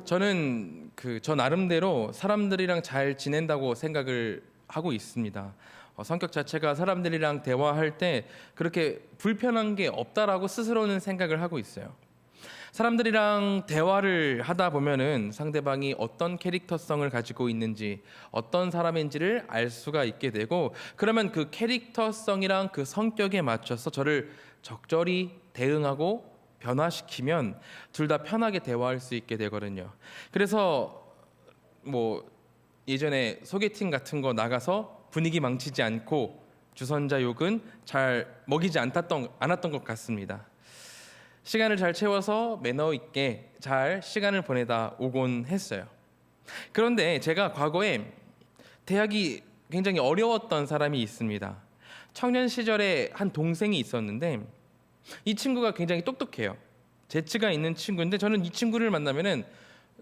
저는 저 나름대로 사람들이랑 잘 지낸다고 생각을 하고 있습니다. 성격 자체가 사람들이랑 대화할 때 그렇게 불편한 게 없다라고 스스로는 생각을 하고 있어요. 사람들이랑 대화를 하다 보면은 상대방이 어떤 캐릭터성을 가지고 있는지, 어떤 사람인지를 알 수가 있게 되고, 그러면 그 캐릭터성이랑 그 성격에 맞춰서 저를 적절히 대응하고 변화시키면 둘 다 편하게 대화할 수 있게 되거든요. 그래서 뭐 예전에 소개팅 같은 거 나가서 분위기 망치지 않고 주선자 욕은 잘 먹이지 않았던 것 같습니다. 시간을 잘 채워서 매너 있게 잘 시간을 보내다 오곤 했어요. 그런데 제가 과거에 대학이 굉장히 어려웠던 사람이 있습니다. 청년 시절에 한 동생이 있었는데 이 친구가 굉장히 똑똑해요. 재치가 있는 친구인데 저는 이 친구를 만나면은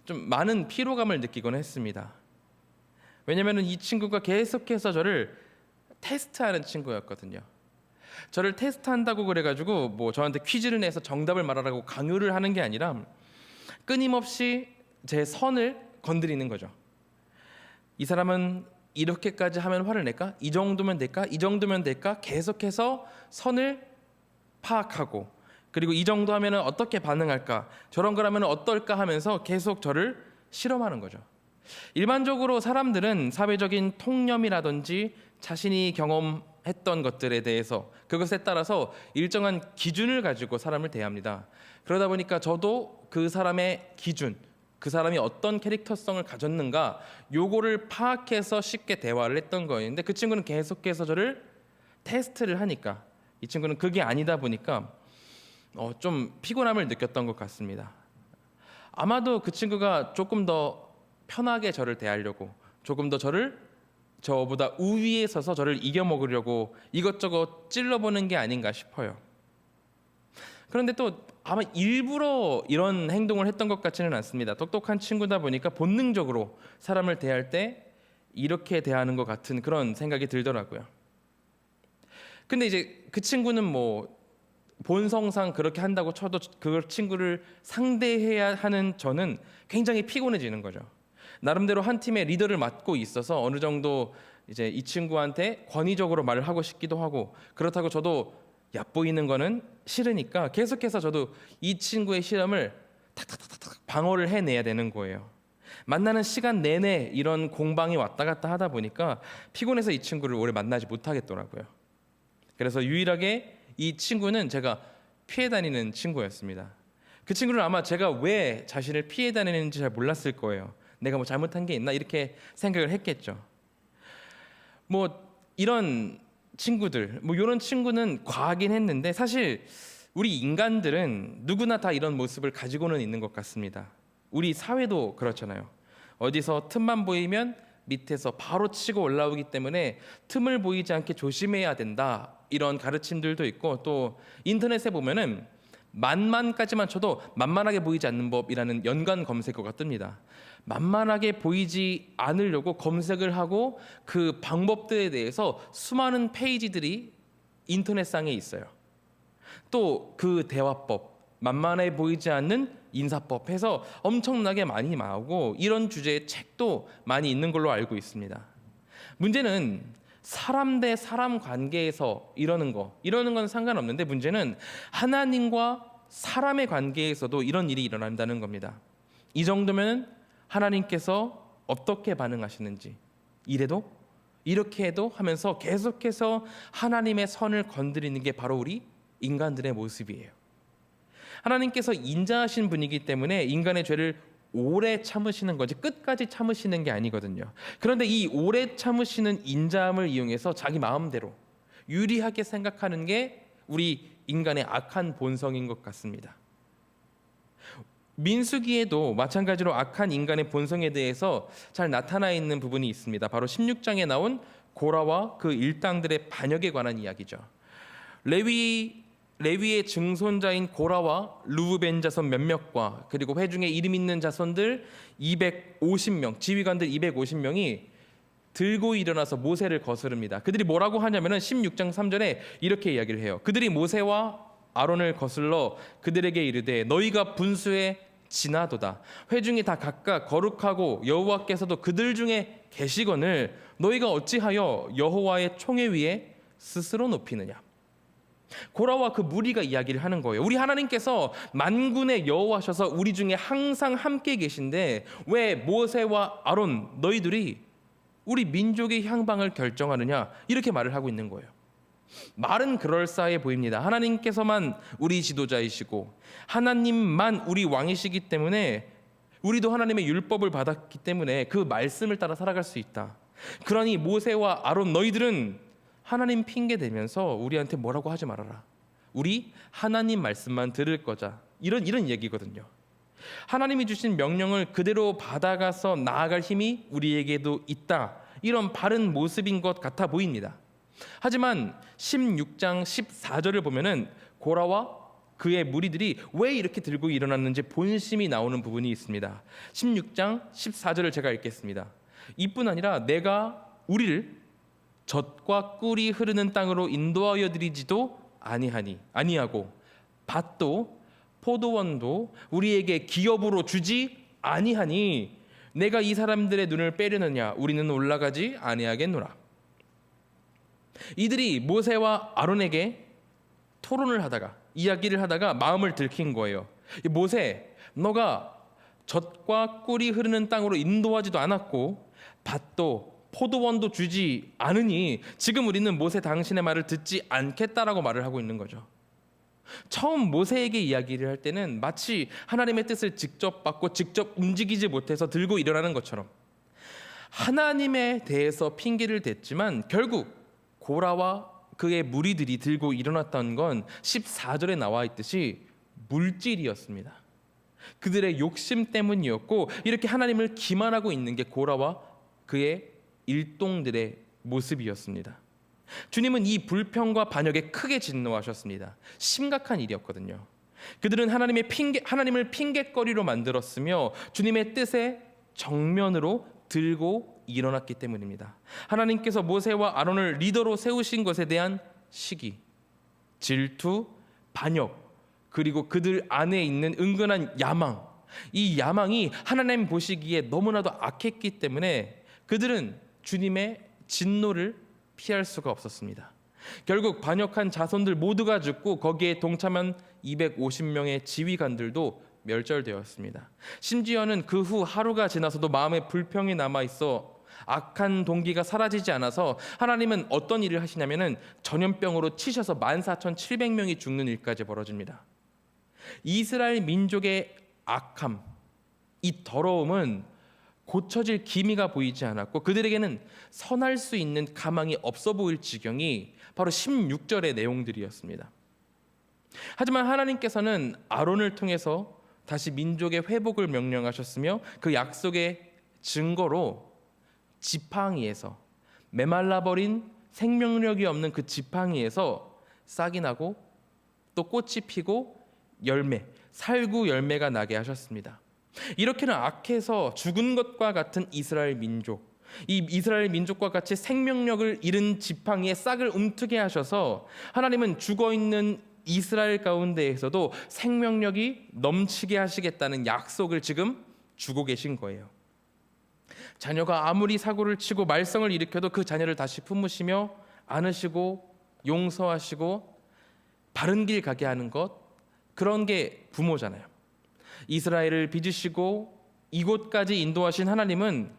좀 많은 피로감을 느끼곤 했습니다. 왜냐면은 이 친구가 계속해서 저를 테스트하는 친구였거든요. 저를 테스트한다고 그래가지고 뭐 저한테 퀴즈를 내서 정답을 말하라고 강요를 하는 게 아니라 끊임없이 제 선을 건드리는 거죠. 이 사람은 이렇게까지 하면 화를 낼까? 이 정도면 될까? 이 정도면 될까? 계속해서 선을 파악하고, 그리고 이 정도 하면은 어떻게 반응할까? 저런 걸 하면 어떨까 하면서 계속 저를 실험하는 거죠. 일반적으로 사람들은 사회적인 통념이라든지 자신이 경험했던 것들에 대해서 그것에 따라서 일정한 기준을 가지고 사람을 대합니다. 그러다 보니까 저도 그 사람의 기준, 그 사람이 어떤 캐릭터성을 가졌는가 요거를 파악해서 쉽게 대화를 했던 거였는데, 그 친구는 계속해서 저를 테스트를 하니까, 이 친구는 그게 아니다 보니까 좀 피곤함을 느꼈던 것 같습니다. 아마도 그 친구가 조금 더 편하게 저를 대하려고, 조금 더 저보다 우위에 서서 저를 이겨먹으려고 이것저것 찔러보는 게 아닌가 싶어요. 그런데 또 아마 일부러 이런 행동을 했던 것 같지는 않습니다. 똑똑한 친구다 보니까 본능적으로 사람을 대할 때 이렇게 대하는 것 같은 그런 생각이 들더라고요. 근데 이제 그 친구는 뭐 본성상 그렇게 한다고 쳐도 그 친구를 상대해야 하는 저는 굉장히 피곤해지는 거죠. 나름대로 한 팀의 리더를 맡고 있어서 어느 정도 이제 이 친구한테 권위적으로 말을 하고 싶기도 하고, 그렇다고 저도 얕보이는 거는 싫으니까 계속해서 저도 이 친구의 실험을 탁탁탁탁 방어를 해내야 되는 거예요. 만나는 시간 내내 이런 공방이 왔다 갔다 하다 보니까 피곤해서 이 친구를 오래 만나지 못하겠더라고요. 그래서 유일하게 이 친구는 제가 피해 다니는 친구였습니다. 그 친구는 아마 제가 왜 자신을 피해 다니는지 잘 몰랐을 거예요. 내가 뭐 잘못한 게 있나 이렇게 생각을 했겠죠. 뭐 이런 친구들, 뭐 이런 친구는 과하긴 했는데 사실 우리 인간들은 누구나 다 이런 모습을 가지고는 있는 것 같습니다. 우리 사회도 그렇잖아요. 어디서 틈만 보이면 밑에서 바로 치고 올라오기 때문에 틈을 보이지 않게 조심해야 된다, 이런 가르침들도 있고, 또 인터넷에 보면은 만만까지만 쳐도 만만하게 보이지 않는 법이라는 연관 검색어가 뜹니다. 만만하게 보이지 않으려고 검색을 하고 그 방법들에 대해서 수많은 페이지들이 인터넷상에 있어요. 또 그 대화법, 만만해 보이지 않는 인사법 해서 엄청나게 많이 나오고, 이런 주제의 책도 많이 있는 걸로 알고 있습니다. 문제는 사람 대 사람 관계에서 이러는 건 상관없는데, 문제는 하나님과 사람의 관계에서도 이런 일이 일어난다는 겁니다. 이 정도면 하나님께서 어떻게 반응하시는지, 이래도 이렇게 해도 하면서 계속해서 하나님의 선을 건드리는 게 바로 우리 인간들의 모습이에요. 하나님께서 인자하신 분이기 때문에 인간의 죄를 오래 참으시는 거지 끝까지 참으시는 게 아니거든요. 그런데 이 오래 참으시는 인자함을 이용해서 자기 마음대로 유리하게 생각하는 게 우리 인간의 악한 본성인 것 같습니다. 민수기에도 마찬가지로 악한 인간의 본성에 대해서 잘 나타나 있는 부분이 있습니다. 바로 16장에 나온 고라와 그 일당들의 반역에 관한 이야기죠. 레위의 증손자인 고라와 르우벤 자손 몇몇과 그리고 회중에 이름 있는 자손들 250명, 지휘관들 250명이 들고 일어나서 모세를 거스릅니다. 그들이 뭐라고 하냐면은 16장 3절에 이렇게 이야기를 해요. 그들이 모세와 아론을 거슬러 그들에게 이르되 너희가 분수에 지나도다. 회중이 다 각각 거룩하고 여호와께서도 그들 중에 계시거늘 너희가 어찌하여 여호와의 총회 위에 스스로 높이느냐. 고라와 그 무리가 이야기를 하는 거예요. 우리 하나님께서 만군의 여호와셔서 우리 중에 항상 함께 계신데 왜 모세와 아론 너희들이 우리 민족의 향방을 결정하느냐, 이렇게 말을 하고 있는 거예요. 말은 그럴싸해 보입니다. 하나님께서만 우리 지도자이시고 하나님만 우리 왕이시기 때문에 우리도 하나님의 율법을 받았기 때문에 그 말씀을 따라 살아갈 수 있다. 그러니 모세와 아론 너희들은 하나님 핑계 대면서 우리한테 뭐라고 하지 말아라. 우리 하나님 말씀만 들을 거자. 이런 얘기거든요. 하나님이 주신 명령을 그대로 받아가서 나아갈 힘이 우리에게도 있다. 이런 바른 모습인 것 같아 보입니다. 하지만 16장 14절을 보면은 고라와 그의 무리들이 왜 이렇게 들고 일어났는지 본심이 나오는 부분이 있습니다. 16장 14절을 제가 읽겠습니다. 이뿐 아니라 내가 우리를 젖과 꿀이 흐르는 땅으로 인도하여 드리지도 아니하고 밭도 포도원도 우리에게 기업으로 주지 아니하니 내가 이 사람들의 눈을 빼려느냐. 우리는 올라가지 아니하겠노라. 이들이 모세와 아론에게 토론을 하다가 이야기를 하다가 마음을 들킨 거예요. 모세, 너가 젖과 꿀이 흐르는 땅으로 인도하지도 않았고 밭도 포도원도 주지 않으니 지금 우리는 모세 당신의 말을 듣지 않겠다라고 말을 하고 있는 거죠. 처음 모세에게 이야기를 할 때는 마치 하나님의 뜻을 직접 받고 직접 움직이지 못해서 들고 일어나는 것처럼 하나님에 대해서 핑계를 댔지만 결국 고라와 그의 무리들이 들고 일어났던 건 14절에 나와 있듯이 물질이었습니다. 그들의 욕심 때문이었고 이렇게 하나님을 기만하고 있는 게 고라와 그의 일동들의 모습이었습니다. 주님은 이 불평과 반역에 크게 진노하셨습니다. 심각한 일이었거든요. 그들은 하나님을 핑계거리로 만들었으며 주님의 뜻에 정면으로 들고 일어났기 때문입니다. 하나님께서 모세와 아론을 리더로 세우신 것에 대한 시기, 질투, 반역, 그리고 그들 안에 있는 은근한 야망, 이 야망이 하나님 보시기에 너무나도 악했기 때문에 그들은 주님의 진노를 피할 수가 없었습니다. 결국 반역한 자손들 모두가 죽고 거기에 동참한 250명의 지휘관들도 멸절되었습니다. 심지어는 그 후 하루가 지나서도 마음에 불평이 남아있어 악한 동기가 사라지지 않아서 하나님은 어떤 일을 하시냐면은 전염병으로 치셔서 14,700명이 죽는 일까지 벌어집니다. 이스라엘 민족의 악함, 이 더러움은 고쳐질 기미가 보이지 않았고 그들에게는 선할 수 있는 가망이 없어 보일 지경이 바로 16절의 내용들이었습니다. 하지만 하나님께서는 아론을 통해서 다시 민족의 회복을 명령하셨으며 그 약속의 증거로 지팡이에서 메말라버린 생명력이 없는 그 지팡이에서 싹이 나고 또 꽃이 피고 살구 열매가 나게 하셨습니다. 이렇게는 악해서 죽은 것과 같은 이스라엘 민족, 이 이스라엘 민족과 같이 생명력을 잃은 지팡이에 싹을 움트게 하셔서 하나님은 죽어있는 이스라엘 가운데에서도 생명력이 넘치게 하시겠다는 약속을 지금 주고 계신 거예요. 자녀가 아무리 사고를 치고 말썽을 일으켜도 그 자녀를 다시 품으시며 안으시고 용서하시고 바른 길 가게 하는 것, 그런 게 부모잖아요. 이스라엘을 빚으시고 이곳까지 인도하신 하나님은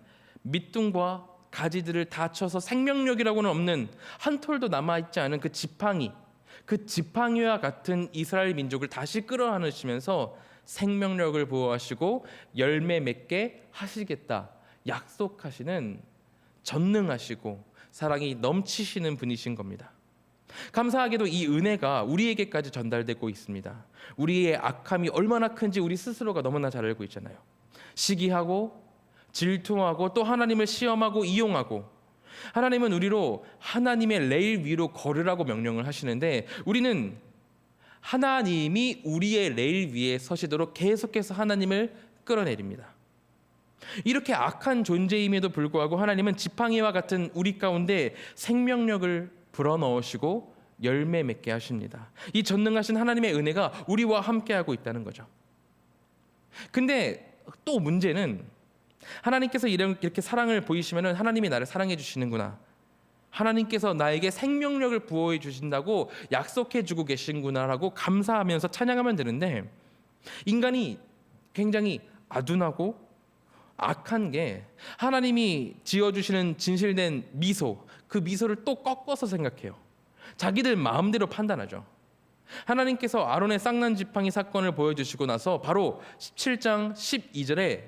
밑둥과 가지들을 다 쳐서 생명력이라고는 없는 한 톨도 남아있지 않은 그 지팡이와 같은 이스라엘 민족을 다시 끌어안으시면서 생명력을 보호하시고 열매 맺게 하시겠다 약속하시는 전능하시고 사랑이 넘치시는 분이신 겁니다. 감사하게도 이 은혜가 우리에게까지 전달되고 있습니다. 우리의 악함이 얼마나 큰지 우리 스스로가 너무나 잘 알고 있잖아요. 시기하고 질투하고 또 하나님을 시험하고 이용하고, 하나님은 우리로 하나님의 레일 위로 걸으라고 명령을 하시는데 우리는 하나님이 우리의 레일 위에 서시도록 계속해서 하나님을 끌어내립니다. 이렇게 악한 존재임에도 불구하고 하나님은 지팡이와 같은 우리 가운데 생명력을 불어넣으시고 열매 맺게 하십니다. 이 전능하신 하나님의 은혜가 우리와 함께하고 있다는 거죠. 근데 또 문제는 하나님께서 이렇게 사랑을 보이시면은 하나님이 나를 사랑해 주시는구나, 하나님께서 나에게 생명력을 부어해 주신다고 약속해 주고 계신구나라고 감사하면서 찬양하면 되는데, 인간이 굉장히 아둔하고 악한 게 하나님이 지어주시는 진실된 미소, 그 미소를 또 꺾어서 생각해요. 자기들 마음대로 판단하죠. 하나님께서 아론의 쌍난 지팡이 사건을 보여주시고 나서 바로 17장 12절에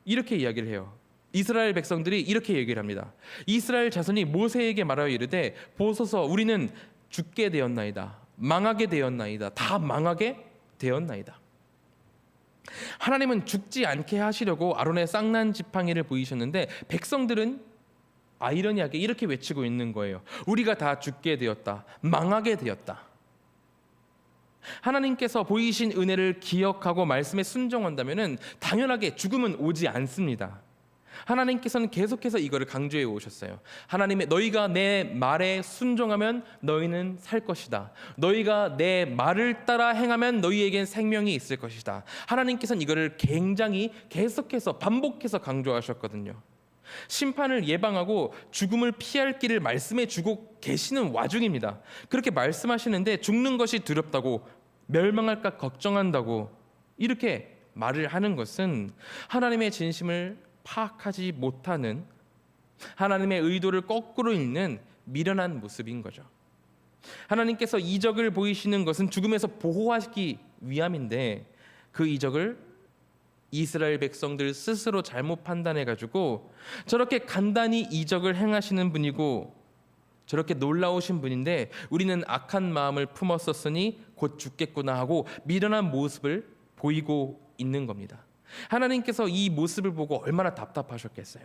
이렇게 이야기를 해요. 이스라엘 백성들이 이렇게 얘기를 합니다. 이스라엘 자손이 모세에게 말하여 이르되 보소서 우리는 죽게 되었나이다, 망하게 되었나이다, 다 망하게 되었나이다. 하나님은 죽지 않게 하시려고 아론의 쌍난 지팡이를 보이셨는데 백성들은 아이러니하게 이렇게 외치고 있는 거예요. 우리가 다 죽게 되었다, 망하게 되었다. 하나님께서 보이신 은혜를 기억하고 말씀에 순종한다면 당연하게 죽음은 오지 않습니다. 하나님께서는 계속해서 이거를 강조해 오셨어요. 하나님의 너희가 내 말에 순종하면 너희는 살 것이다, 너희가 내 말을 따라 행하면 너희에겐 생명이 있을 것이다. 하나님께서는 이거를 굉장히 계속해서 반복해서 강조하셨거든요. 심판을 예방하고 죽음을 피할 길을 말씀해 주고 계시는 와중입니다. 그렇게 말씀하시는데 죽는 것이 두렵다고, 멸망할까 걱정한다고 이렇게 말을 하는 것은 하나님의 진심을 파악하지 못하는, 하나님의 의도를 거꾸로 읽는 미련한 모습인 거죠. 하나님께서 이적을 보이시는 것은 죽음에서 보호하기 위함인데 그 이적을 이스라엘 백성들 스스로 잘못 판단해가지고 저렇게 간단히 이적을 행하시는 분이고 저렇게 놀라우신 분인데 우리는 악한 마음을 품었었으니 곧 죽겠구나 하고 미련한 모습을 보이고 있는 겁니다. 하나님께서 이 모습을 보고 얼마나 답답하셨겠어요.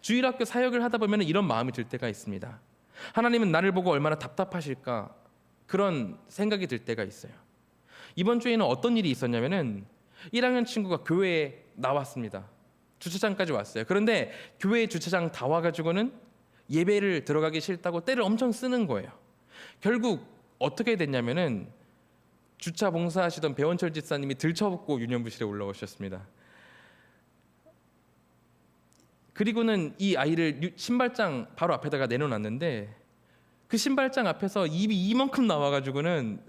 주일학교 사역을 하다 보면 이런 마음이 들 때가 있습니다. 하나님은 나를 보고 얼마나 답답하실까, 그런 생각이 들 때가 있어요. 이번 주에는 어떤 일이 있었냐면은 1학년 친구가 교회에 나왔습니다. 주차장까지 왔어요. 그런데 교회 주차장 다 와가지고는 예배를 들어가기 싫다고 때를 엄청 쓰는 거예요. 결국 어떻게 됐냐면은 주차 봉사하시던 배원철 집사님이 들쳐붙고 유년부실에 올라오셨습니다. 그리고는 이 아이를 신발장 바로 앞에다가 내려놨는데 그 신발장 앞에서 입이 이만큼 나와가지고는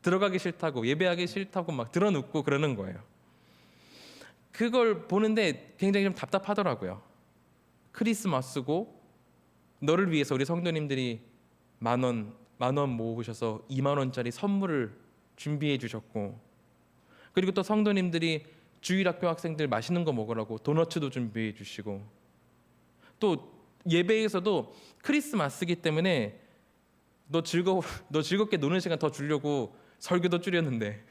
들어가기 싫다고, 예배하기 싫다고 막 드러눕고 그러는 거예요. 그걸 보는데 굉장히 좀 답답하더라고요. 크리스마스고 너를 위해서 우리 성도님들이 만 원 모으셔서 2만 원짜리 선물을 준비해 주셨고, 그리고 또 성도님들이 주일학교 학생들 맛있는 거 먹으라고 도너츠도 준비해 주시고, 또 예배에서도 크리스마스이기 때문에 너 즐겁게 노는 시간 더 주려고 설교도 줄였는데,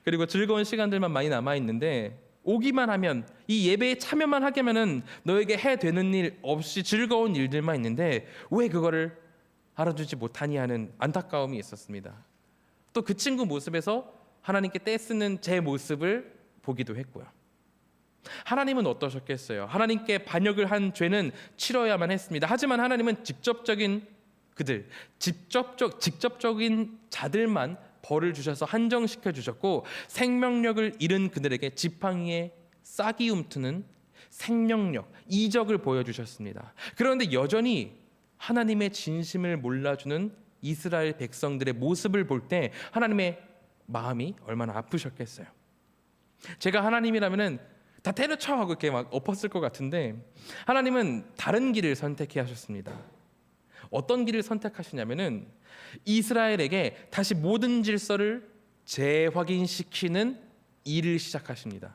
그리고 즐거운 시간들만 많이 남아 있는데 오기만 하면, 이 예배에 참여만 하게 하면은 너에게 해 되는 일 없이 즐거운 일들만 있는데 왜 그거를 알아주지 못하니 하는 안타까움이 있었습니다. 또 그 친구 모습에서 하나님께 떼쓰는 제 모습을 보기도 했고요. 하나님은 어떠셨겠어요? 하나님께 반역을 한 죄는 치러야만 했습니다. 하지만 하나님은 직접적인 자들만 벌을 주셔서 한정시켜 주셨고, 생명력을 잃은 그들에게 지팡이에 싹이 움트는 생명력, 이적을 보여주셨습니다. 그런데 여전히 하나님의 진심을 몰라주는 이스라엘 백성들의 모습을 볼 때 하나님의 마음이 얼마나 아프셨겠어요. 제가 하나님이라면은 다 때려쳐 하고 이렇게 막 엎었을 것 같은데 하나님은 다른 길을 선택해 하셨습니다. 어떤 길을 선택하시냐면은 이스라엘에게 다시 모든 질서를 재확인시키는 일을 시작하십니다.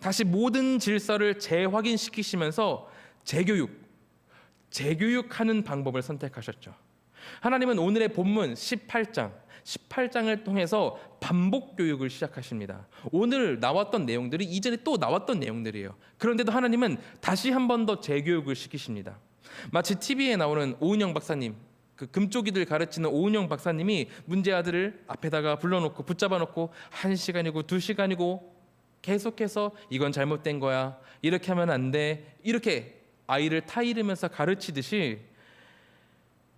다시 모든 질서를 재확인시키시면서 재교육하는 방법을 선택하셨죠. 하나님은 오늘의 본문 18장을 통해서 반복 교육을 시작하십니다. 오늘 나왔던 내용들이 이전에 또 나왔던 내용들이에요. 그런데도 하나님은 다시 한 번 더 재교육을 시키십니다. 마치 TV에 나오는 오은영 박사님, 그 금쪽이들 가르치는 오은영 박사님이 문제 아들을 앞에다가 불러놓고 붙잡아놓고 1시간이고 2시간이고 계속해서 이건 잘못된 거야, 이렇게 하면 안 돼, 이렇게 아이를 타이르면서 가르치듯이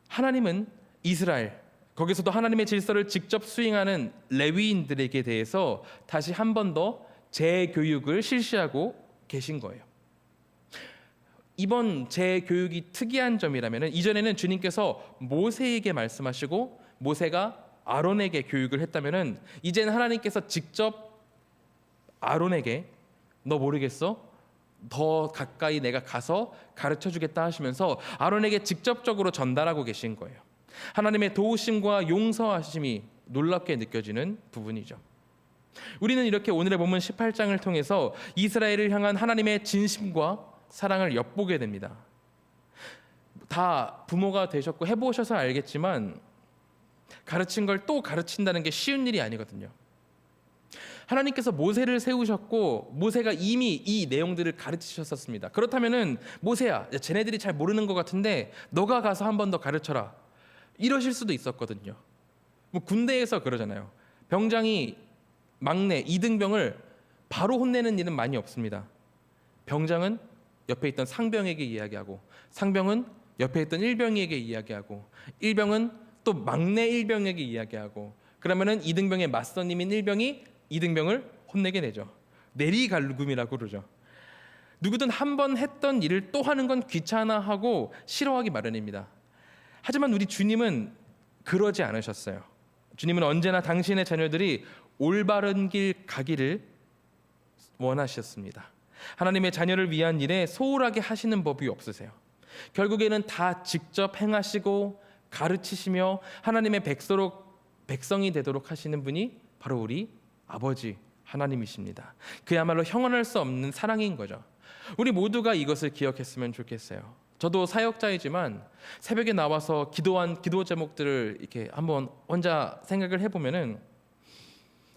하나님은 이스라엘, 거기서도 하나님의 질서를 직접 수행하는 레위인들에게 대해서 다시 한 번 더 재교육을 실시하고 계신 거예요. 이번 재교육이 특이한 점이라면, 이전에는 주님께서 모세에게 말씀하시고 모세가 아론에게 교육을 했다면, 이제는 하나님께서 직접 아론에게 너 모르겠어? 더 가까이 내가 가서 가르쳐 주겠다 하시면서 아론에게 직접적으로 전달하고 계신 거예요. 하나님의 도우심과 용서하심이 놀랍게 느껴지는 부분이죠. 우리는 이렇게 오늘의 본문 18장을 통해서 이스라엘을 향한 하나님의 진심과 사랑을 엿보게 됩니다. 다 부모가 되셨고 해보셔서 알겠지만 가르친 걸 또 가르친다는 게 쉬운 일이 아니거든요. 하나님께서 모세를 세우셨고 모세가 이미 이 내용들을 가르치셨었습니다. 그렇다면은 모세야, 쟤네들이 잘 모르는 것 같은데 너가 가서 한 번 더 가르쳐라, 이러실 수도 있었거든요. 뭐 군대에서 그러잖아요. 병장이 막내 2등병을 바로 혼내는 일은 많이 없습니다. 병장은 옆에 있던 상병에게 이야기하고, 상병은 옆에 있던 일병에게 이야기하고, 일병은 또 막내 일병에게 이야기하고, 그러면은 2등병의 맞선임인 일병이 2등병을 혼내게 되죠. 내리갈굼이라고 그러죠. 누구든 한 번 했던 일을 또 하는 건 귀찮아하고 싫어하기 마련입니다. 하지만 우리 주님은 그러지 않으셨어요. 주님은 언제나 당신의 자녀들이 올바른 길 가기를 원하셨습니다. 하나님의 자녀를 위한 일에 소홀하게 하시는 법이 없으세요. 결국에는 다 직접 행하시고 가르치시며 하나님의 백성이 되도록 하시는 분이 바로 우리 아버지 하나님이십니다. 그야말로 형언할 수 없는 사랑인 거죠. 우리 모두가 이것을 기억했으면 좋겠어요. 저도 사역자이지만 새벽에 나와서 기도한 기도 제목들을 이렇게 한번 혼자 생각을 해보면은,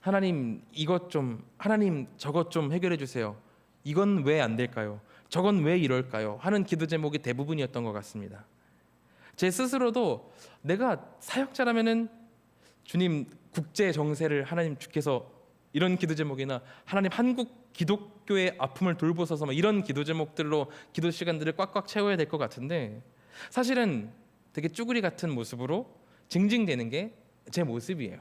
하나님 이것 좀, 하나님 저것 좀 해결해 주세요. 이건 왜 안 될까요? 저건 왜 이럴까요? 하는 기도 제목이 대부분이었던 것 같습니다. 제 스스로도 내가 사역자라면은 주님 국제 정세를 하나님 주께서, 이런 기도 제목이나 하나님 한국 기독교의 아픔을 돌보소서, 이런 기도 제목들로 기도 시간들을 꽉꽉 채워야 될 것 같은데, 사실은 되게 쭈구리 같은 모습으로 징징대는 게 제 모습이에요.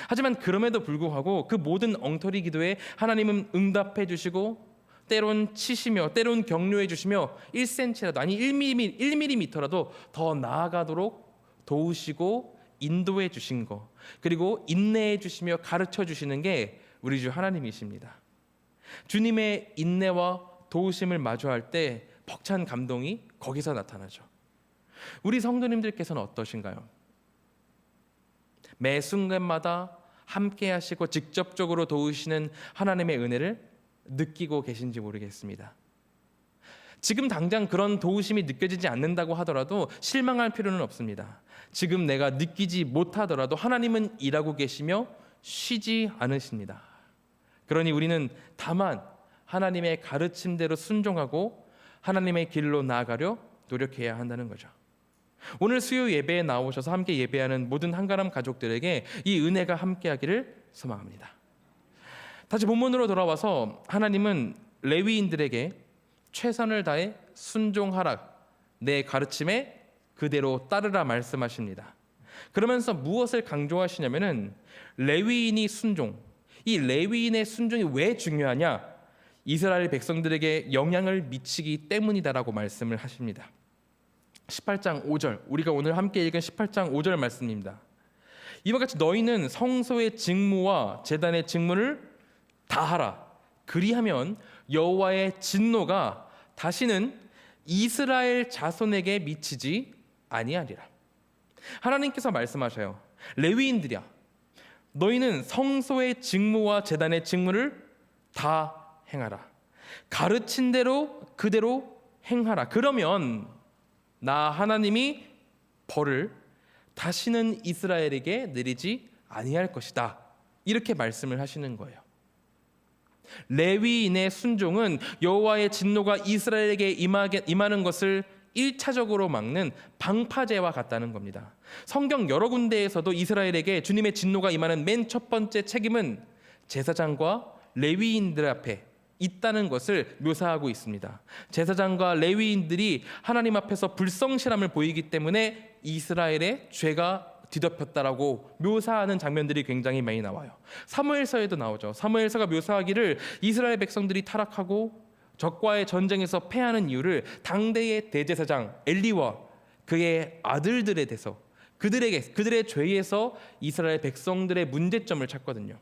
하지만 그럼에도 불구하고 그 모든 엉터리 기도에 하나님은 응답해 주시고, 때론 치시며 때론 격려해 주시며 1cm라도, 아니 1mm라도 더 나아가도록 도우시고 인도해 주신 거, 그리고 인내해 주시며 가르쳐 주시는 게 우리 주 하나님이십니다. 주님의 인내와 도우심을 마주할 때 벅찬 감동이 거기서 나타나죠. 우리 성도님들께서는 어떠신가요? 매 순간마다 함께 하시고 직접적으로 도우시는 하나님의 은혜를 느끼고 계신지 모르겠습니다. 지금 당장 그런 도우심이 느껴지지 않는다고 하더라도 실망할 필요는 없습니다. 지금 내가 느끼지 못하더라도 하나님은 일하고 계시며 쉬지 않으십니다. 그러니 우리는 다만 하나님의 가르침대로 순종하고 하나님의 길로 나아가려 노력해야 한다는 거죠. 오늘 수요 예배에 나오셔서 함께 예배하는 모든 한가람 가족들에게 이 은혜가 함께하기를 소망합니다. 다시 본문으로 돌아와서 하나님은 레위인들에게 최선을 다해 순종하라, 내 가르침에 그대로 따르라 말씀하십니다. 그러면서 무엇을 강조하시냐면은 레위인이 순종, 이 레위인의 순종이 왜 중요하냐? 이스라엘 백성들에게 영향을 미치기 때문이다라고 말씀을 하십니다. 18장 5절, 우리가 오늘 함께 읽은 18장 5절 말씀입니다. 이와 같이 너희는 성소의 직무와 제단의 직무를 다하라. 그리하면 여호와의 진노가 다시는 이스라엘 자손에게 미치지 아니하리라. 하나님께서 말씀하셔요. 레위인들이야, 너희는 성소의 직무와 제단의 직무를 다 행하라. 가르친 대로 그대로 행하라. 그러면 나 하나님이 벌을 다시는 이스라엘에게 내리지 아니할 것이다. 이렇게 말씀을 하시는 거예요. 레위인의 순종은 여호와의 진노가 이스라엘에게 임하는 것을 1차적으로 막는 방파제와 같다는 겁니다. 성경 여러 군데에서도 이스라엘에게 주님의 진노가 임하는 맨 첫 번째 책임은 제사장과 레위인들 앞에 있다는 것을 묘사하고 있습니다. 제사장과 레위인들이 하나님 앞에서 불성실함을 보이기 때문에 이스라엘의 죄가 뒤덮였다라고 묘사하는 장면들이 굉장히 많이 나와요. 사무엘서에도 나오죠. 사무엘서가 묘사하기를 이스라엘 백성들이 타락하고 적과의 전쟁에서 패하는 이유를 당대의 대제사장 엘리와 그의 아들들에 대해서 그들의 죄에서 이스라엘 백성들의 문제점을 찾거든요.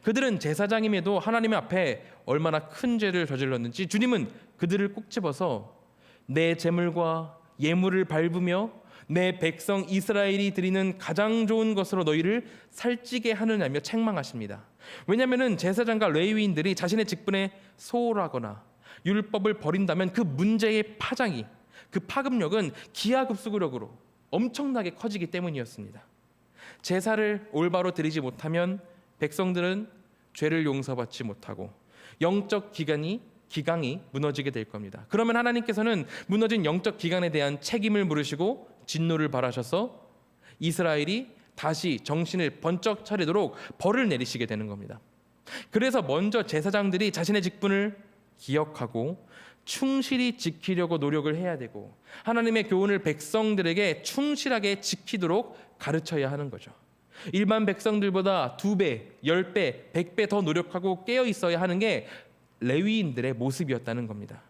그들은 제사장임에도 하나님 앞에 얼마나 큰 죄를 저질렀는지 주님은 그들을 꼭 집어서 내 제물과 예물을 밟으며 내 백성 이스라엘이 드리는 가장 좋은 것으로 너희를 살찌게 하느냐며 책망하십니다. 왜냐하면 제사장과 레위인들이 자신의 직분에 소홀하거나 율법을 버린다면 그 문제의 파장이, 그 파급력은 기하급수적으로 엄청나게 커지기 때문이었습니다. 제사를 올바로 드리지 못하면 백성들은 죄를 용서받지 못하고 영적 기강이 무너지게 될 겁니다. 그러면 하나님께서는 무너진 영적 기강에 대한 책임을 물으시고 진노를 발하셔서 이스라엘이 다시 정신을 번쩍 차리도록 벌을 내리시게 되는 겁니다. 그래서 먼저 제사장들이 자신의 직분을 기억하고 충실히 지키려고 노력을 해야 되고 하나님의 교훈을 백성들에게 충실하게 지키도록 가르쳐야 하는 거죠. 일반 백성들보다 2배, 10배, 100배 더 노력하고 깨어 있어야 하는 게 레위인들의 모습이었다는 겁니다.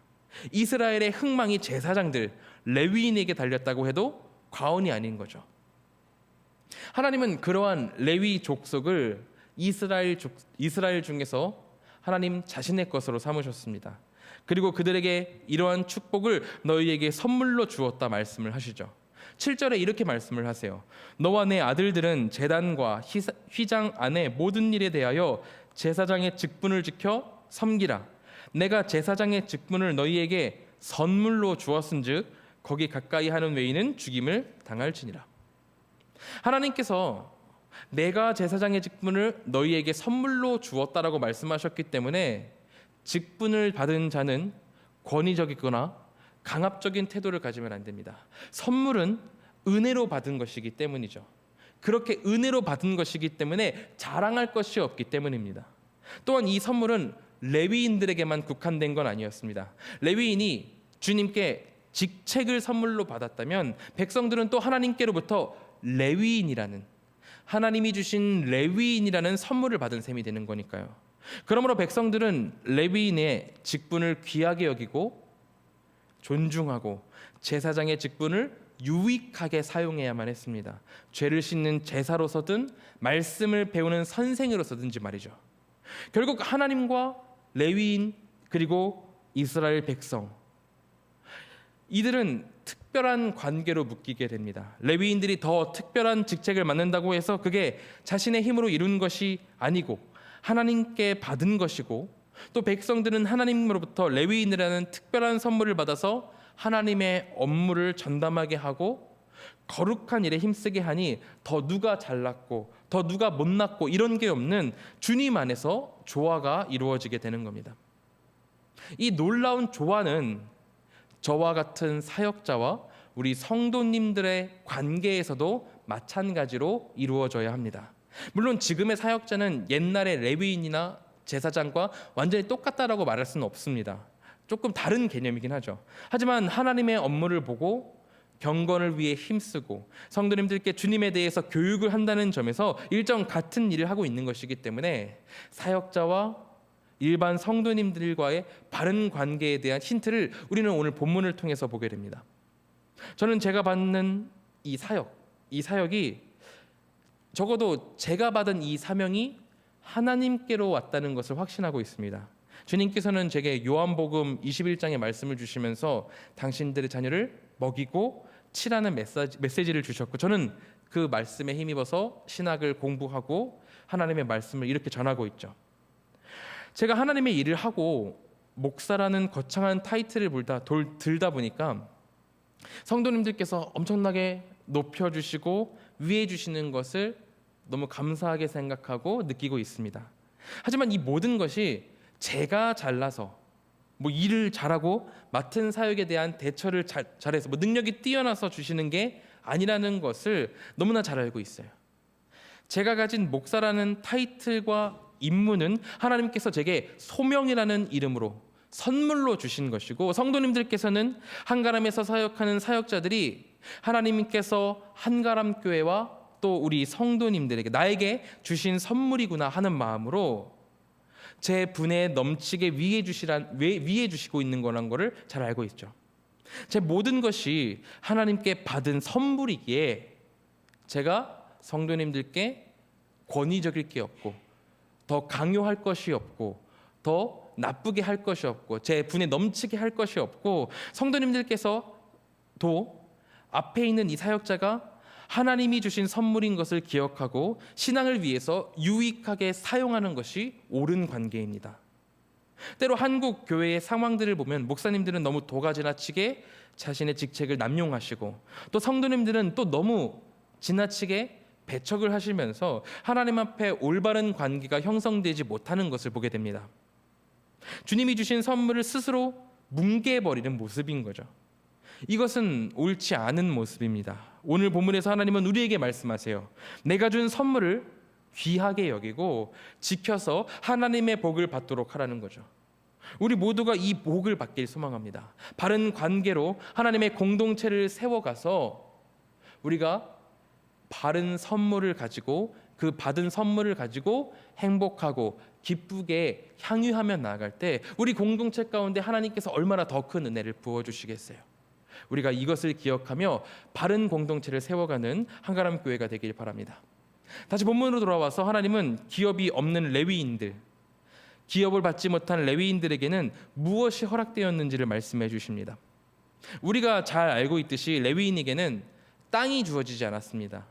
이스라엘의 흥망이 제사장들, 레위인에게 달렸다고 해도 과언이 아닌 거죠. 하나님은 그러한 레위 족속을 이스라엘 중에서 하나님 자신의 것으로 삼으셨습니다. 그리고 그들에게 이러한 축복을 너희에게 선물로 주었다 말씀을 하시죠. 7절에 이렇게 말씀을 하세요. 너와 내 아들들은 제단과 휘장 안의 모든 일에 대하여 제사장의 직분을 지켜 섬기라. 내가 제사장의 직분을 너희에게 선물로 주었은즉 거기 가까이 하는 외인은 죽임을 당할지니라. 하나님께서 내가 제사장의 직분을 너희에게 선물로 주었다라고 말씀하셨기 때문에 직분을 받은 자는 권위적이거나 강압적인 태도를 가지면 안 됩니다. 선물은 은혜로 받은 것이기 때문이죠. 그렇게 은혜로 받은 것이기 때문에 자랑할 것이 없기 때문입니다. 또한 이 선물은 레위인들에게만 국한된 건 아니었습니다. 레위인이 주님께 직책을 선물로 받았다면 백성들은 또 하나님께로부터 레위인이라는, 하나님이 주신 레위인이라는 선물을 받은 셈이 되는 거니까요. 그러므로 백성들은 레위인의 직분을 귀하게 여기고 존중하고 제사장의 직분을 유익하게 사용해야만 했습니다. 죄를 씻는 제사로서든 말씀을 배우는 선생으로서든지 말이죠. 결국 하나님과 레위인 그리고 이스라엘 백성, 이들은 특별한 관계로 묶이게 됩니다. 레위인들이 더 특별한 직책을 맡는다고 해서 그게 자신의 힘으로 이룬 것이 아니고 하나님께 받은 것이고, 또 백성들은 하나님으로부터 레위인이라는 특별한 선물을 받아서 하나님의 업무를 전담하게 하고 거룩한 일에 힘쓰게 하니 더 누가 잘났고 더 누가 못났고 이런 게 없는 주님 안에서 조화가 이루어지게 되는 겁니다. 이 놀라운 조화는 저와 같은 사역자와 우리 성도님들의 관계에서도 마찬가지로 이루어져야 합니다. 물론 지금의 사역자는 옛날의 레위인이나 제사장과 완전히 똑같다라고 말할 수는 없습니다. 조금 다른 개념이긴 하죠. 하지만 하나님의 업무를 보고 경건을 위해 힘쓰고 성도님들께 주님에 대해서 교육을 한다는 점에서 일정 같은 일을 하고 있는 것이기 때문에 사역자와 일반 성도님들과의 바른 관계에 대한 힌트를 우리는 오늘 본문을 통해서 보게 됩니다. 저는 제가 받는 이 사역이 적어도 제가 받은 이 사명이 하나님께로 왔다는 것을 확신하고 있습니다. 주님께서는 제게 요한복음 21장의 말씀을 주시면서 당신들의 자녀를 먹이고 치라는 메시지를 주셨고, 저는 그 말씀에 힘입어서 신학을 공부하고 하나님의 말씀을 이렇게 전하고 있죠. 제가 하나님의 일을 하고 목사라는 거창한 타이틀을 들다 보니까 성도님들께서 엄청나게 높여주시고 위해 주시는 것을 너무 감사하게 생각하고 느끼고 있습니다. 하지만 이 모든 것이 제가 잘나서 일을 잘하고 맡은 사역에 대한 대처를 잘해서 능력이 뛰어나서 주시는 게 아니라는 것을 너무나 잘 알고 있어요. 제가 가진 목사라는 타이틀과 임무는 하나님께서 제게 소명이라는 이름으로 선물로 주신 것이고, 성도님들께서는 한가람에서 사역하는 사역자들이 하나님께서 한가람 교회와 또 우리 성도님들에게 나에게 주신 선물이구나 하는 마음으로 제 분에 넘치게 위해 주시고 있는 거란 거를 잘 알고 있죠. 제 모든 것이 하나님께 받은 선물이기에 제가 성도님들께 권위적일 게 없고 더 강요할 것이 없고 더 나쁘게 할 것이 없고 제 분에 넘치게 할 것이 없고 성도님들께서도 앞에 있는 이 사역자가 하나님이 주신 선물인 것을 기억하고 신앙을 위해서 유익하게 사용하는 것이 옳은 관계입니다. 때로 한국 교회의 상황들을 보면 목사님들은 너무 도가 지나치게 자신의 직책을 남용하시고 또 성도님들은 또 너무 지나치게 배척을 하시면서 하나님 앞에 올바른 관계가 형성되지 못하는 것을 보게 됩니다. 주님이 주신 선물을 스스로 뭉개버리는 모습인 거죠. 이것은 옳지 않은 모습입니다. 오늘 본문에서 하나님은 우리에게 말씀하세요. 내가 준 선물을 귀하게 여기고 지켜서 하나님의 복을 받도록 하라는 거죠. 우리 모두가 이 복을 받길 소망합니다. 바른 관계로 하나님의 공동체를 세워가서 우리가 바른 선물을 가지고 그 받은 선물을 가지고 행복하고 기쁘게 향유하며 나아갈 때 우리 공동체 가운데 하나님께서 얼마나 더 큰 은혜를 부어주시겠어요. 우리가 이것을 기억하며 바른 공동체를 세워가는 한가람 교회가 되길 바랍니다. 다시 본문으로 돌아와서 하나님은 기업이 없는 레위인들, 기업을 받지 못한 레위인들에게는 무엇이 허락되었는지를 말씀해 주십니다. 우리가 잘 알고 있듯이 레위인에게는 땅이 주어지지 않았습니다.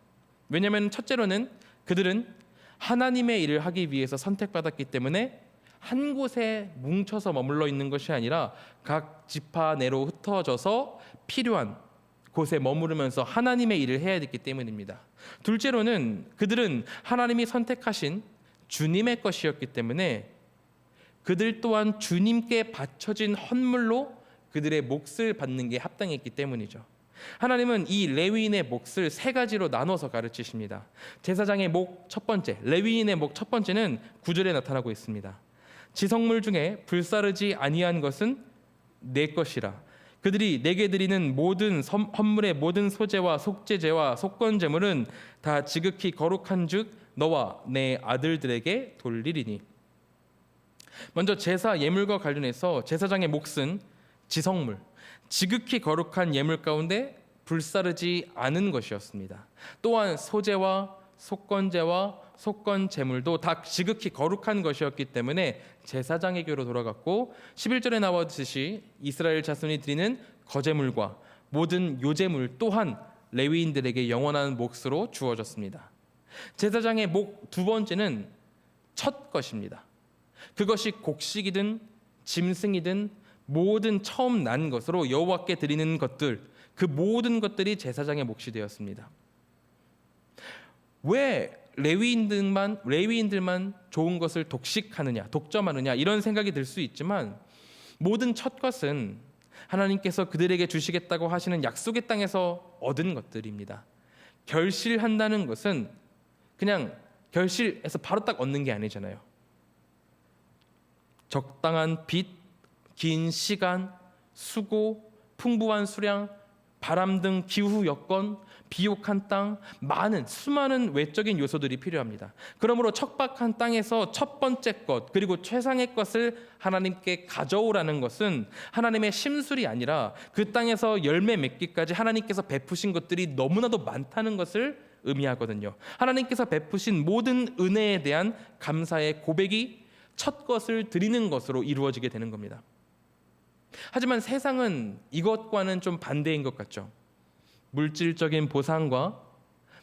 왜냐하면 첫째로는 그들은 하나님의 일을 하기 위해서 선택받았기 때문에 한 곳에 뭉쳐서 머물러 있는 것이 아니라 각 지파 내로 흩어져서 필요한 곳에 머무르면서 하나님의 일을 해야 됐기 때문입니다. 둘째로는 그들은 하나님이 선택하신 주님의 것이었기 때문에 그들 또한 주님께 바쳐진 헌물로 그들의 몫을 받는 게 합당했기 때문이죠. 하나님은 이 레위인의 몫을 세 가지로 나눠서 가르치십니다. 제사장의 목 첫 번째, 레위인의 목 첫 번째는 9절에 나타나고 있습니다. 지성물 중에 불사르지 아니한 것은 내 것이라. 그들이 내게 드리는 모든 헌물의 모든 소제와 속죄제와 속건제물은 다 지극히 거룩한즉 너와 내 아들들에게 돌리리니. 먼저 제사 예물과 관련해서 제사장의 몫은 지성물, 지극히 거룩한 예물 가운데 불사르지 않은 것이었습니다. 또한 소제와 속건제와 속건제물도 다 지극히 거룩한 것이었기 때문에 제사장에게로 돌아갔고 11절에 나왔듯이 이스라엘 자손이 드리는 거제물과 모든 요제물 또한 레위인들에게 영원한 몫으로 주어졌습니다. 제사장의 목 두 번째는 첫 것입니다. 그것이 곡식이든 짐승이든 모든 처음 난 것으로 여호와께 드리는 것들, 그 모든 것들이 제사장의 몫이 되었습니다. 왜 레위인들만 좋은 것을 독식하느냐, 독점하느냐 이런 생각이 들 수 있지만 모든 첫 것은 하나님께서 그들에게 주시겠다고 하시는 약속의 땅에서 얻은 것들입니다. 결실한다는 것은 그냥 결실해서 바로 딱 얻는 게 아니잖아요. 적당한 빛, 긴 시간, 수고, 풍부한 수량, 바람 등 기후 여건, 비옥한 땅, 수많은 외적인 요소들이 필요합니다. 그러므로 척박한 땅에서 첫 번째 것 그리고 최상의 것을 하나님께 가져오라는 것은 하나님의 심술이 아니라 그 땅에서 열매 맺기까지 하나님께서 베푸신 것들이 너무나도 많다는 것을 의미하거든요. 하나님께서 베푸신 모든 은혜에 대한 감사의 고백이 첫 것을 드리는 것으로 이루어지게 되는 겁니다. 하지만 세상은 이것과는 좀 반대인 것 같죠. 물질적인 보상과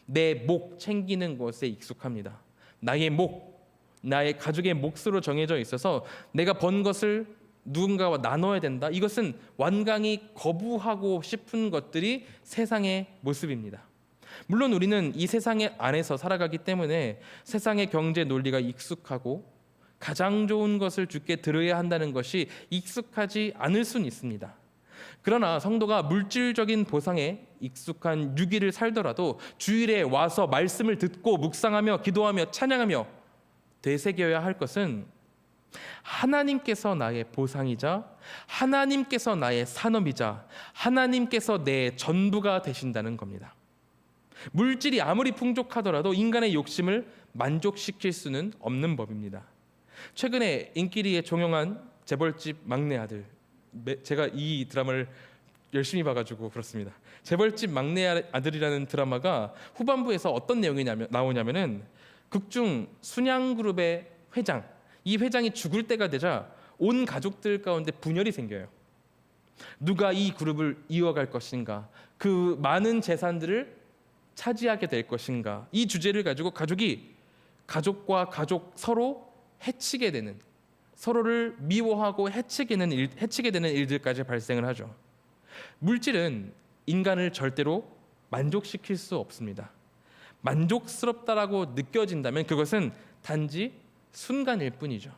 내 목 챙기는 것에 익숙합니다. 나의 목, 나의 가족의 몫으로 정해져 있어서 내가 번 것을 누군가와 나눠야 된다. 이것은 완강히 거부하고 싶은 것들이 세상의 모습입니다. 물론 우리는 이 세상 안에서 살아가기 때문에 세상의 경제 논리가 익숙하고 가장 좋은 것을 주께 들어야 한다는 것이 익숙하지 않을 수는 있습니다. 그러나 성도가 물질적인 보상에 익숙한 유기를 살더라도 주일에 와서 말씀을 듣고 묵상하며 기도하며 찬양하며 되새겨야 할 것은 하나님께서 나의 보상이자 하나님께서 나의 산업이자 하나님께서 내 전부가 되신다는 겁니다. 물질이 아무리 풍족하더라도 인간의 욕심을 만족시킬 수는 없는 법입니다. 최근에 인기리에 종영한 재벌집 막내 아들, 제가 이 드라마를 열심히 봐가지고 그렇습니다. 재벌집 막내 아들이라는 드라마가 후반부에서 어떤 내용이 나오냐면은 극중 순양그룹의 회장, 이 회장이 죽을 때가 되자 온 가족들 가운데 분열이 생겨요. 누가 이 그룹을 이어갈 것인가, 그 많은 재산들을 차지하게 될 것인가, 이 주제를 가지고 가족과 가족 서로 해치게 되는, 서로를 미워하고 해치게 되는 일들까지 발생을 하죠. 물질은 인간을 절대로 만족시킬 수 없습니다. 만족스럽다라고 느껴진다면 그것은 단지 순간일 뿐이죠.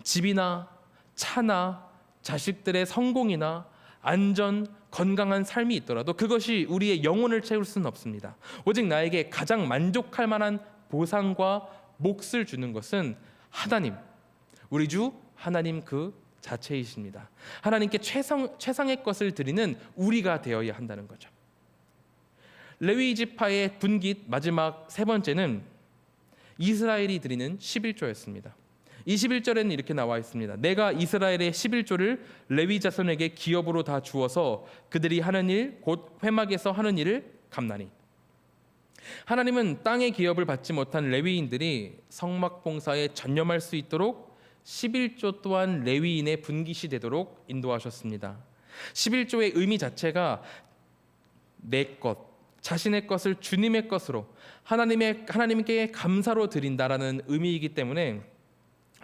집이나 차나 자식들의 성공이나 안전, 건강한 삶이 있더라도 그것이 우리의 영혼을 채울 수는 없습니다. 오직 나에게 가장 만족할 만한 보상과 몫을 주는 것은 하나님, 우리 주 하나님 그 자체이십니다. 하나님께 최상의 것을 드리는 우리가 되어야 한다는 거죠. 레위 지파의 분깃 마지막 세 번째는 이스라엘이 드리는 11조였습니다. 21절에는 이렇게 나와 있습니다. 내가 이스라엘의 11조를 레위 자손에게 기업으로 다 주어서 그들이 하는 일 곧 회막에서 하는 일을 갚나니. 하나님은 땅의 기업을 받지 못한 레위인들이 성막 봉사에 전념할 수 있도록 11조 또한 레위인의 분깃이 되도록 인도하셨습니다. 11조의 의미 자체가 내 것, 자신의 것을 주님의 것으로 하나님께 감사로 드린다라는 의미이기 때문에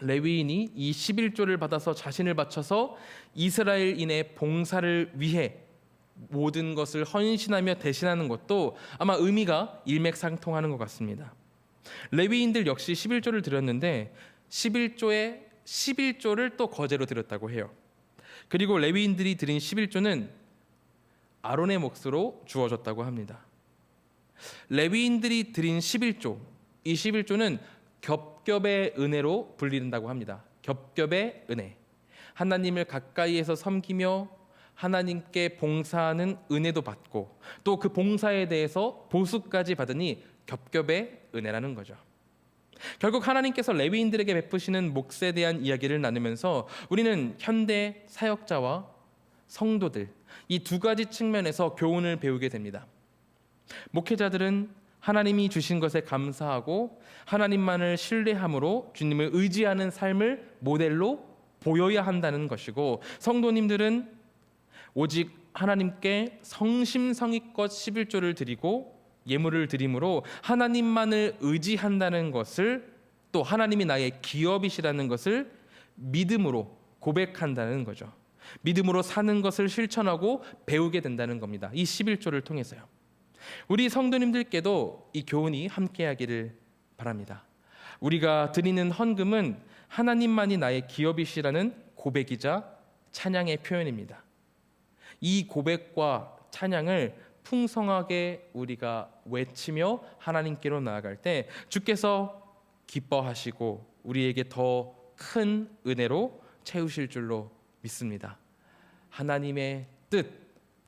레위인이 이 11조를 받아서 자신을 바쳐서 이스라엘인의 봉사를 위해 모든 것을 헌신하며 대신하는 것도 아마 의미가 일맥상통하는 것 같습니다. 레위인들 역시 11조를 드렸는데 11조에 11조를 또 거제로 드렸다고 해요. 그리고 레위인들이 드린 11조는 아론의 몫으로 주어졌다고 합니다. 레위인들이 드린 11조, 이 11조는 겹겹의 은혜로 불린다고 합니다. 겹겹의 은혜. 하나님을 가까이에서 섬기며 하나님께 봉사하는 은혜도 받고 또 그 봉사에 대해서 보수까지 받으니 겹겹의 은혜라는 거죠. 결국 하나님께서 레위인들에게 베푸시는 몫에 대한 이야기를 나누면서 우리는 현대 사역자와 성도들 이 두 가지 측면에서 교훈을 배우게 됩니다. 목회자들은 하나님이 주신 것에 감사하고 하나님만을 신뢰함으로 주님을 의지하는 삶을 모델로 보여야 한다는 것이고, 성도님들은 오직 하나님께 성심성의껏 11조를 드리고 예물을 드림으로 하나님만을 의지한다는 것을, 또 하나님이 나의 기업이시라는 것을 믿음으로 고백한다는 거죠. 믿음으로 사는 것을 실천하고 배우게 된다는 겁니다. 이 11조를 통해서요. 우리 성도님들께도 이 교훈이 함께하기를 바랍니다. 우리가 드리는 헌금은 하나님만이 나의 기업이시라는 고백이자 찬양의 표현입니다. 이 고백과 찬양을 풍성하게 우리가 외치며 하나님께로 나아갈 때 주께서 기뻐하시고 우리에게 더 큰 은혜로 채우실 줄로 믿습니다. 하나님의 뜻,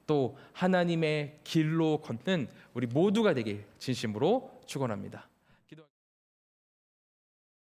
또 하나님의 길로 걷는 우리 모두가 되길 진심으로 축원합니다.